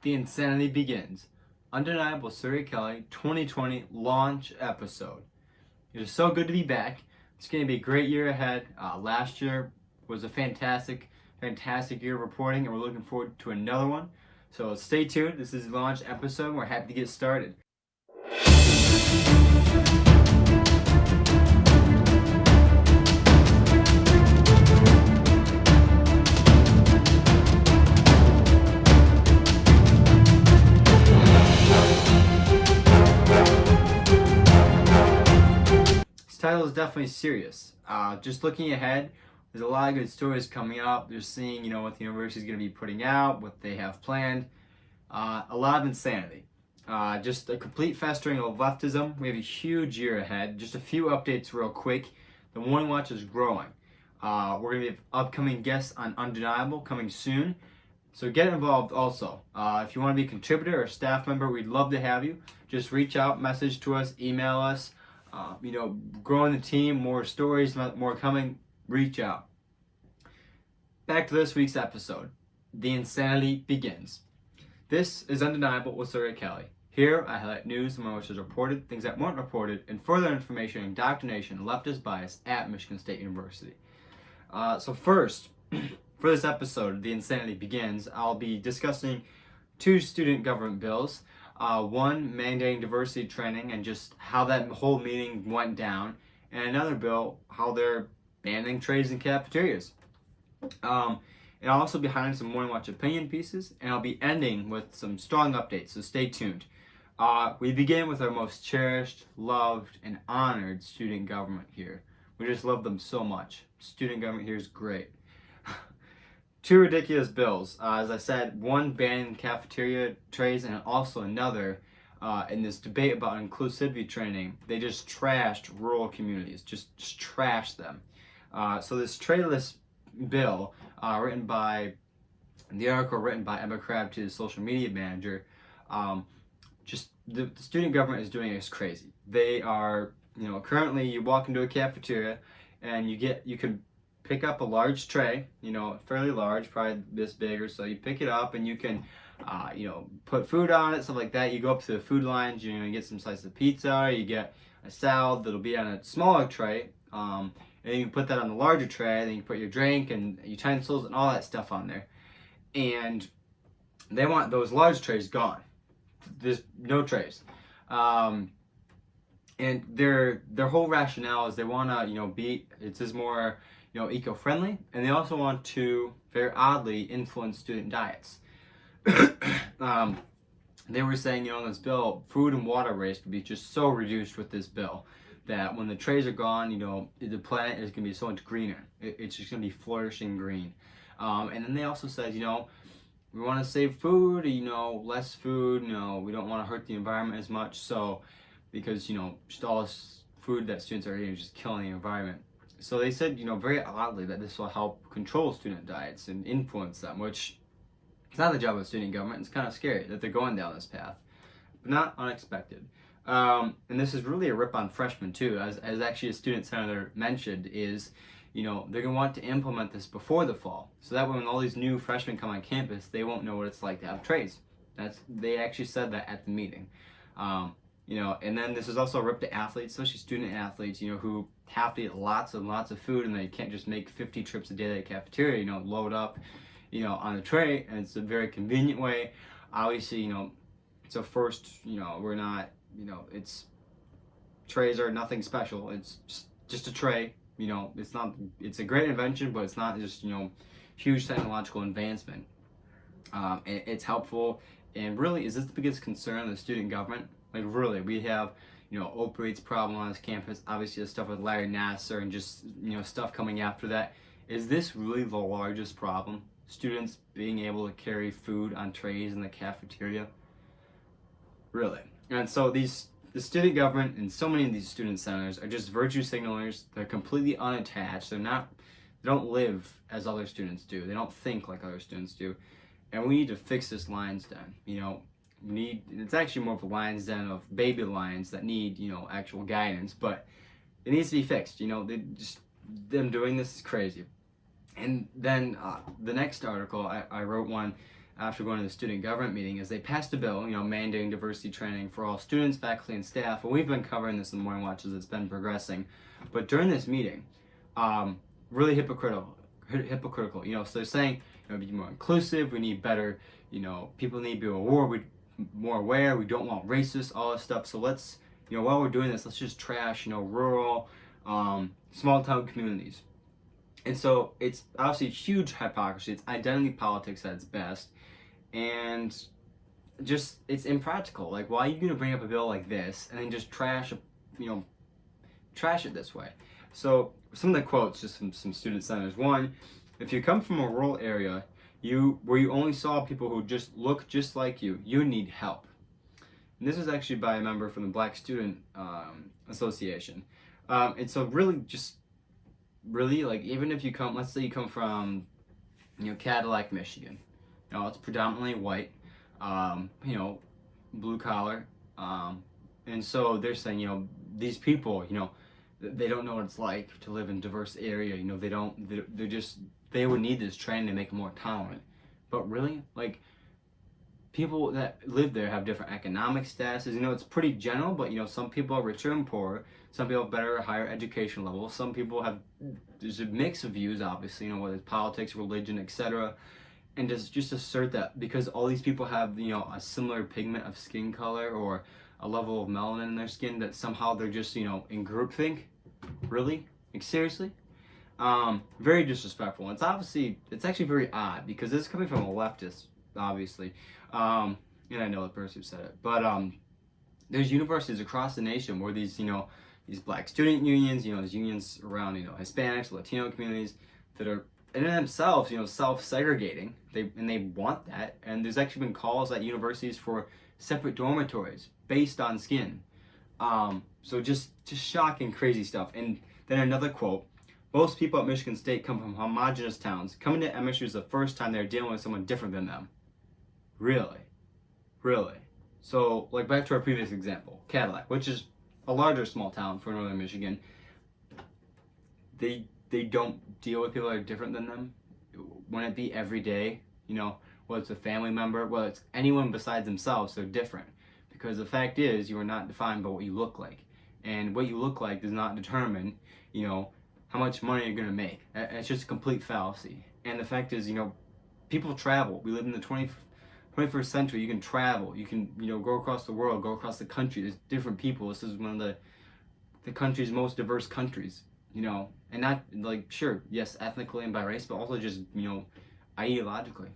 The Insanity Begins. Undeniable Sergei Kelley 2020 launch episode. It is so good to be back. It's going to be a great year ahead. Last year was a fantastic year of reporting, and we're looking forward to another one. So stay tuned. This is the launch episode. We're happy to get started. This title is definitely serious. Just looking ahead, there's a lot of good stories coming up. They're seeing, what the university is going to be putting out, what they have planned. A lot of insanity. Just a complete festering of leftism. We have a huge year ahead. Just a few updates real quick. The Morning Watch is growing. We're going to have upcoming guests on Undeniable coming soon. So get involved also. If you want to be a contributor or a staff member, we'd love to have you. Just reach out, message to us, email us. Growing the team, more stories, more coming, reach out. Back to this week's episode. The Insanity Begins. This is Undeniable with Sergei Kelley. Here, I highlight news and which is reported, things that weren't reported, and further information, indoctrination, and leftist bias at Michigan State University. So first, for this episode, The Insanity Begins, I'll be discussing two student government bills. One mandating diversity training and just how that whole meeting went down, and another bill how they're banning trays in cafeterias. And I'll also be highlighting some Morning Watch opinion pieces, and I'll be ending with some strong updates, so stay tuned. We begin with our most cherished, loved, and honored student government here. We just love them so much. Student government here is great. Two ridiculous bills. As I said, one banning cafeteria trays, and also another in this debate about inclusivity training. They just trashed rural communities, just trashed them. So this trayless bill, written by Emma Crabb to the social media manager, just the student government is doing is crazy. They are, currently you walk into a cafeteria and you can pick up a large tray, fairly large, probably this big or so. You pick it up and you can, put food on it, stuff like that. You go up to the food lines, you get some slices of pizza, you get a salad that'll be on a smaller tray, and then you can put that on the larger tray, then you can put your drink and utensils and all that stuff on there. And they want those large trays gone. There's no trays. And their whole rationale is they want to, it says more, eco-friendly, and they also want to, very oddly, influence student diets. They were saying, in this bill, food and water waste would be just so reduced with this bill that when the trays are gone, the planet is going to be so much greener. It's just going to be flourishing green. And then they also said, we want to save food, less food, we don't want to hurt the environment as much, so, because, just all this food that students are eating is just killing the environment. So they said, very oddly, that this will help control student diets and influence them, which is not the job of student government. It's kind of scary that they're going down this path, but not unexpected. And this is really a rip on freshmen too, as actually a student senator mentioned, is, they're going to want to implement this before the fall, so that when all these new freshmen come on campus, they won't know what it's like to have trays. They actually said that at the meeting. And then this is also a rip to athletes, especially student athletes, who have to eat lots and lots of food, and they can't just make 50 trips a day to the cafeteria, load up, on a tray, and it's a very convenient way. Obviously, it's a first, we're not, trays are nothing special. It's just a tray, it's a great invention, but it's not just, huge technological advancement. It's helpful, and really, is this the biggest concern of the student government? Like, really, we have, opioids problem on this campus, obviously the stuff with Larry Nassar and just, stuff coming after that. Is this really the largest problem? Students being able to carry food on trays in the cafeteria? Really? And so the student government and so many of these student senators are just virtue signalers. They're completely unattached. They don't live as other students do. They don't think like other students do. And we need to fix this lion's den. It's actually more of a lion's den of baby lions that need, actual guidance, but it needs to be fixed. Them doing this is crazy. And then the next article, I wrote one after going to the student government meeting is they passed a bill, mandating diversity training for all students, faculty, and staff. And we've been covering this in the Morning Watch as it's been progressing. But during this meeting, really hypocritical. So they're saying, be more inclusive. We need better, people need to be more aware. We don't want racists, all this stuff. So let's, while we're doing this, let's just trash, rural, small town communities. And so it's obviously huge hypocrisy. It's identity politics at its best. And just, it's impractical. Like, why are you going to bring up a bill like this and then just trash it this way? So some of the quotes, just some student senators. One, if you come from a rural area where you only saw people who just look just like you need help. And this was actually by a member from the Black Student Association. And so really, like, even if you come, let's say you come from, Cadillac, Michigan. It's predominantly white, blue collar. And so they're saying, these people, they don't know what it's like to live in a diverse area. They would need this training to make them more tolerant. But really, like, people that live there have different economic statuses. It's pretty general, but some people are richer and poorer. Some people have better, higher education levels. Some people there's a mix of views, obviously, whether it's politics, religion, etc. And just assert that because all these people have, a similar pigment of skin color or a level of melanin in their skin, that somehow they're just, in groupthink. Really? Like, seriously? Very disrespectful. It's actually very odd because this is coming from a leftist, obviously. And I know the person who said it. But there's universities across the nation where these Black student unions, these unions around, Hispanics, Latino communities that are in themselves, self-segregating. They want that. And there's actually been calls at universities for separate dormitories based on skin. So just shocking, crazy stuff. And then another quote: most people at Michigan State come from homogenous towns. Coming to MSU is the first time they're dealing with someone different than them. Really? So, like, back to our previous example, Cadillac, which is a larger small town for northern Michigan. They don't deal with people that are different than them. Wouldn't it be every day? Whether it's a family member, whether it's anyone besides themselves, they're different. Because the fact is, you are not defined by what you look like. And what you look like does not determine, how much money you're going to make. It's just a complete fallacy. And the fact is, people travel. We live in the 21st century. You can travel. You can, go across the world, go across the country. There's different people. This is one of the country's most diverse countries, and not, like, sure, yes, ethnically and by race, but also just, ideologically.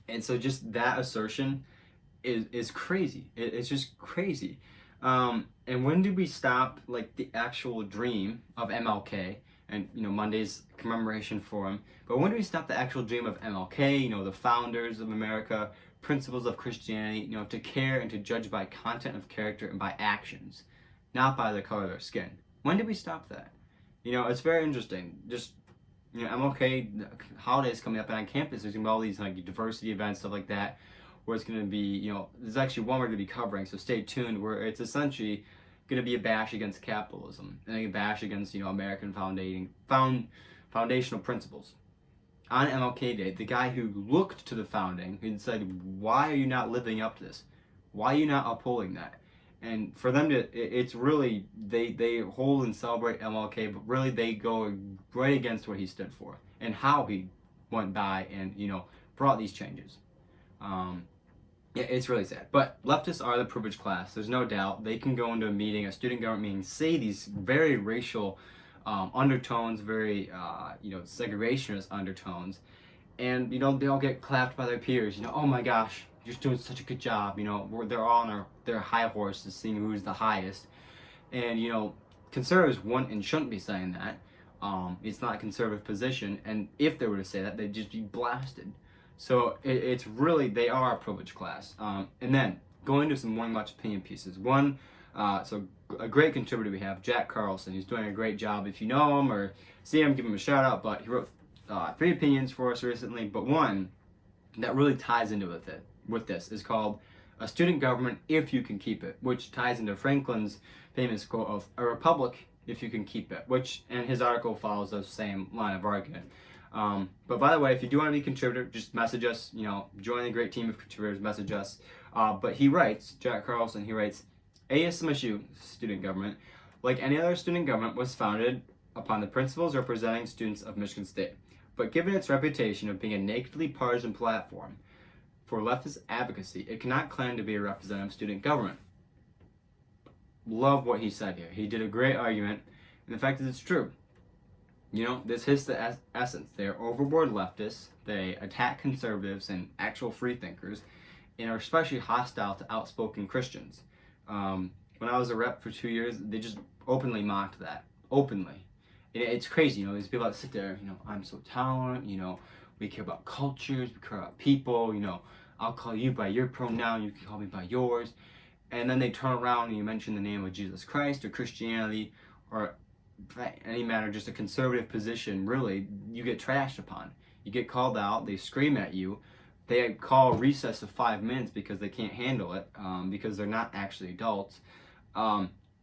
And so just that assertion is crazy. It's just crazy. And when did we stop, like, the actual dream of MLK and, Monday's commemoration for him? But when do we stop the actual dream of MLK, the founders of America, principles of Christianity, to care and to judge by content of character and by actions, not by the color of their skin? When did we stop that? It's very interesting. Just, MLK holidays coming up, and on campus there's going to be all these, like, diversity events, stuff like that, where it's going to be, there's actually one we're going to be covering, so stay tuned, where it's essentially going to be a bash against capitalism and a bash against, American foundational principles. On MLK Day, the guy who looked to the founding, who said, why are you not living up to this? Why are you not upholding that? And for them it's really, they hold and celebrate MLK, but really they go right against what he stood for and how he went by and, brought these changes. Yeah, it's really sad. But leftists are the privileged class. There's no doubt. They can go into a meeting, a student government meeting, say these very racial undertones, very, segregationist undertones. And, they all get clapped by their peers. Oh my gosh, you're doing such a good job. They're all on their high horses seeing who's the highest. And, conservatives wouldn't and shouldn't be saying that. It's not a conservative position. And if they were to say that, they'd just be blasted. So it's really, they are a privileged class. And then going to some Morning Watch opinion pieces. One, so a great contributor we have, Jack Carlson. He's doing a great job. If you know him or see him, give him a shout out. But he wrote 3 opinions for us recently. But one that really ties into with this is called "A Student Government If You Can Keep It," which ties into Franklin's famous quote of "A republic if you can keep it," which, and his article follows the same line of argument. But by the way, if you do want to be a contributor, just message us. Join the great team of contributors. Message us. But he writes, Jack Carlson. He writes, ASMSU student government, like any other student government, was founded upon the principles representing students of Michigan State. But given its reputation of being a nakedly partisan platform for leftist advocacy, it cannot claim to be a representative student government. Love what he said here. He did a great argument, and the fact is it's true. This hits the essence. They're overboard leftists. They attack conservatives and actual free thinkers, and are especially hostile to outspoken Christians. When I was a rep for 2 years, they just openly mocked that. Openly. It's crazy, these people that sit there, I'm so tolerant, we care about cultures, we care about people, I'll call you by your pronoun, you can call me by yours. And then they turn around and you mention the name of Jesus Christ or Christianity or any matter, just a conservative position, really, you get trashed upon. You get called out, they scream at you, they call a recess of 5 minutes because they can't handle it, because they're not actually adults.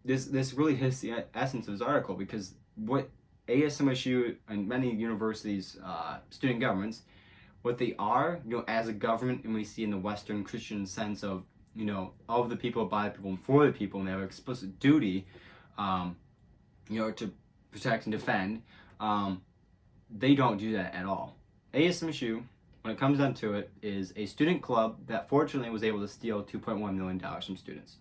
This really hits the essence of his article, because what ASMSU and many universities, student governments, what they are, as a government, and we see in the Western Christian sense of, of the people, by the people, and for the people, and they have an explicit duty, to protect and defend. They don't do that at all. ASMSU, when it comes down to it, is a student club that fortunately was able to steal $2.1 million from students.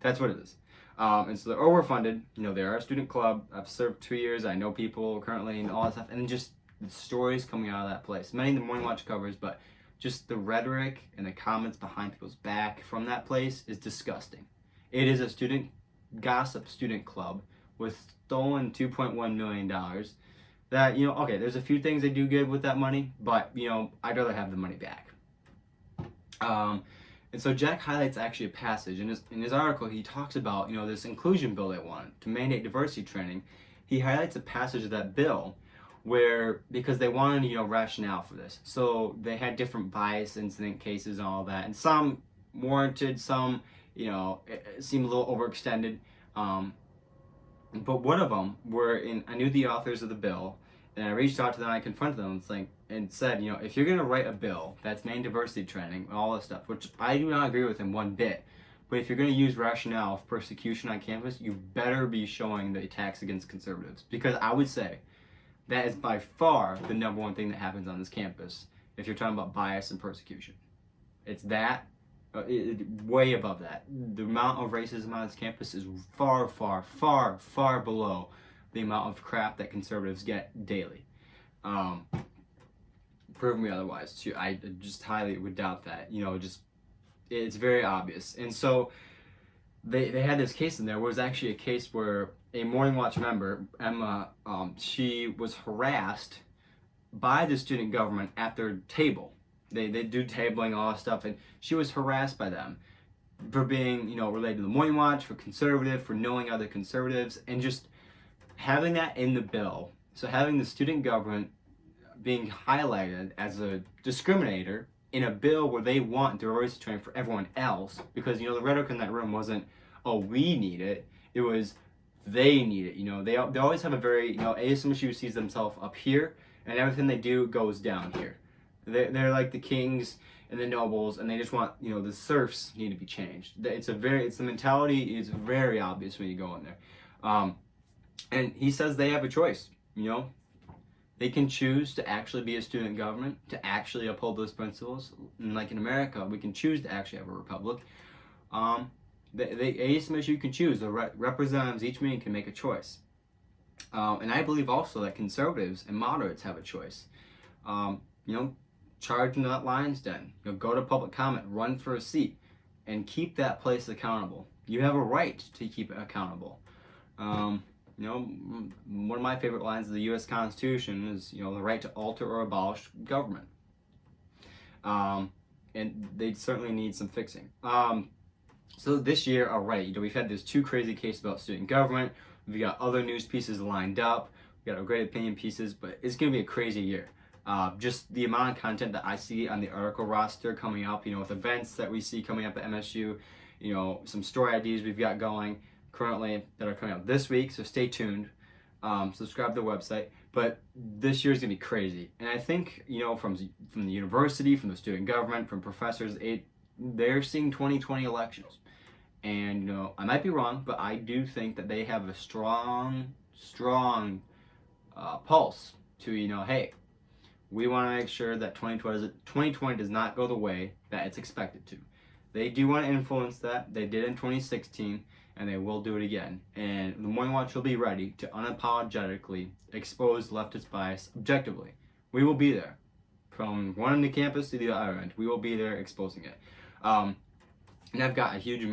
That's what it is. And so they're overfunded. They are a student club. I've served 2 years. I know people currently and all that stuff. And just the stories coming out of that place. Many of the Morning Watch covers, but just the rhetoric and the comments behind people's back from that place is disgusting. It is a student gossip student club with stolen $2.1 million. That, okay, there's a few things they do good with that money, but, I'd rather have the money back. And so Jack highlights actually a passage in his article. He talks about this inclusion bill they want to mandate diversity training. He highlights a passage of that bill where, because they wanted rationale for this, so they had different bias incident cases and all that, and some warranted, some it seemed a little overextended. But one of them I knew the authors of the bill, and I reached out to them. I confronted them and said, if you're going to write a bill that's main diversity training and all this stuff, which I do not agree with in one bit, but if you're going to use rationale of persecution on campus, you better be showing the attacks against conservatives. Because I would say that is by far the number one thing that happens on this campus if you're talking about bias and persecution. It's that, way above that. The amount of racism on this campus is far, far, far, far below the amount of crap that conservatives get daily. Prove me otherwise, too. I just highly would doubt that. It's very obvious. And so they had this case in there where it was actually a case where a Morning Watch member, Emma, she was harassed by the student government at their table. They do tabling, all that stuff, and she was harassed by them for being, related to the Morning Watch, for conservative, for knowing other conservatives, and just having that in the bill. So having the student government being highlighted as a discriminator in a bill where they want diversity training for everyone else, because the rhetoric in that room wasn't, oh, we need it, it was they need it. They always have a very, ASMSU sees themselves up here, and everything they do goes down here. They're like the kings and the nobles, and they just want, the serfs need to be changed. It's the mentality is very obvious when you go in there. And he says they have a choice. They can choose to actually be a student government, to actually uphold those principles. And like in America, we can choose to actually have a republic. ASMSU can choose. The representatives each meeting can make a choice. And I believe also that conservatives and moderates have a choice. Charge into that lion's den. Go to public comment, run for a seat, and keep that place accountable. You have a right to keep it accountable. One of my favorite lines of the U.S. Constitution is, the right to alter or abolish government. And they certainly need some fixing. So this year, already, we've had these 2 crazy cases about student government. We've got other news pieces lined up. We've got our great opinion pieces, but it's going to be a crazy year. Just the amount of content that I see on the article roster coming up, with events that we see coming up at MSU, some story ideas we've got going currently that are coming out this week, so stay tuned. Subscribe to the website. But this year is going to be crazy. And I think, from the university, from the student government, from professors, they're seeing 2020 elections. And, I might be wrong, but I do think that they have a strong pulse to, hey, we want to make sure that 2020 does not go the way that it's expected to. They do want to influence that. They did in 2016, and they will do it again. And the Morning Watch will be ready to unapologetically expose leftist bias objectively. We will be there. From one end of campus to the other end, we will be there exposing it. And I've got a huge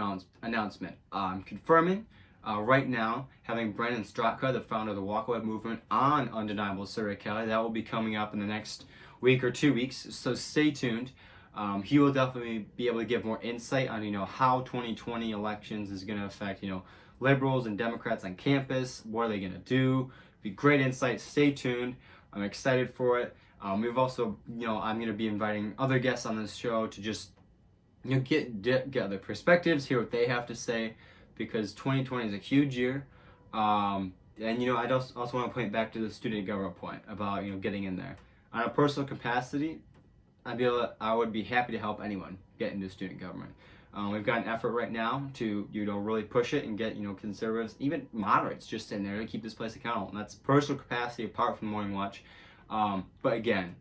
announcement. I'm confirming right now having Brandon Stratka, the founder of the Walkaway Movement, on Undeniable Sergei Kelley. That will be coming up in the next week or 2 weeks, so stay tuned. He will definitely be able to give more insight on how 2020 elections is going to affect liberals and Democrats on campus. What are they going to do? Be great insight. Stay tuned. I'm excited for it. We've also I'm going to be inviting other guests on this show to just get other perspectives, hear what they have to say, because 2020 is a huge year. And I also want to point back to the student government point about getting in there. On a personal capacity, I would be happy to help anyone get into student government. We've got an effort right now to really push it and get conservatives, even moderates, just in there to keep this place accountable. And that's personal capacity apart from Morning Watch. But again,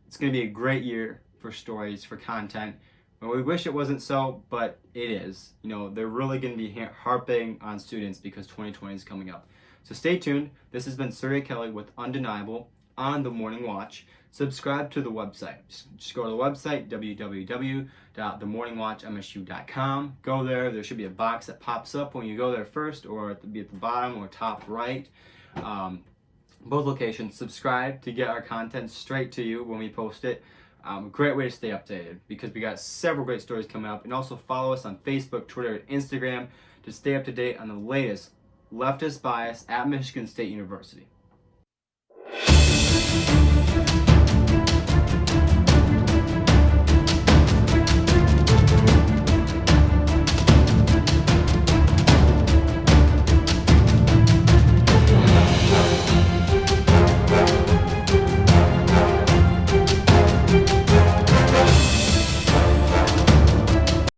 it's going to be a great year for stories, for content. We wish it wasn't so, but it is. They're really going to be harping on students because 2020 is coming up. So stay tuned. This has been Sergei Kelley with Undeniable on The Morning Watch. Subscribe to the website. Just go to the website, www.themorningwatchmsu.com. Go there. There should be a box that pops up when you go there first, or be at the bottom or top right. Both locations. Subscribe to get our content straight to you when we post it. A great way to stay updated because we got several great stories coming up. And also follow us on Facebook, Twitter, and Instagram to stay up to date on the latest leftist bias at Michigan State University.